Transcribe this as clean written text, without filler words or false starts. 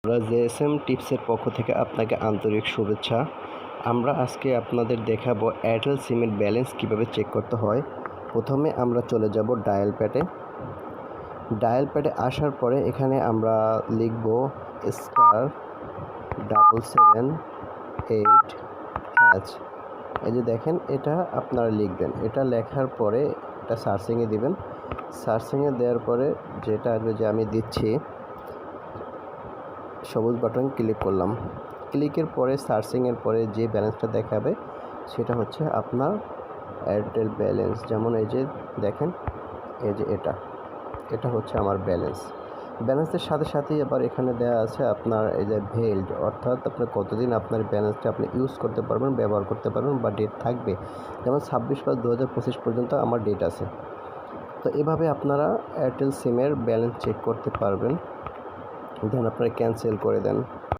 আমরা জেএসএম টিপসের পক্ষ থেকে আপনাকে আন্তরিক শুভেচ্ছা। আমরা আজকে আপনাদের দেখাবো এয়ারটেল সিমের ব্যালেন্স কিভাবে চেক করতে হয়। প্রথমে আমরা চলে যাব ডায়াল প্যাডে। ডায়াল প্যাডে আসার পরে এখানে আমরা লিখব *778#। এই যে দেখেন, এটা আপনারা লিখবেন। এটা লেখার পরে এটা সার্চিংয়ে দিবেন। সার্চিংয়ে দেওয়ার পরে যেটা আসবে, যে আমি দিচ্ছি সবুজ বাটন ক্লিক করলাম। ক্লিকের পরে সার্চিংয়ের পরে যে ব্যালেন্সটা দেখাবে সেটা হচ্ছে আপনার এয়ারটেল ব্যালেন্স। যেমন এই যে দেখেন, এই যে এটা হচ্ছে আমার ব্যালেন্স। ব্যালেন্সের সাথে সাথেই আবার এখানে দেওয়া আছে আপনার এই যে ভ্যালিড, অর্থাৎ আপনার কতদিন আপনার ব্যালেন্সটা আপনি ইউজ করতে পারবেন, ব্যবহার করতে পারবেন বা ডেট থাকবে। যেমন 26/5/2025 পর্যন্ত আমার ডেট আছে। তো এভাবে আপনারা এয়ারটেল সিমের ব্যালেন্স চেক করতে পারবেন। দেন আপনারা ক্যান্সেল করে দেন।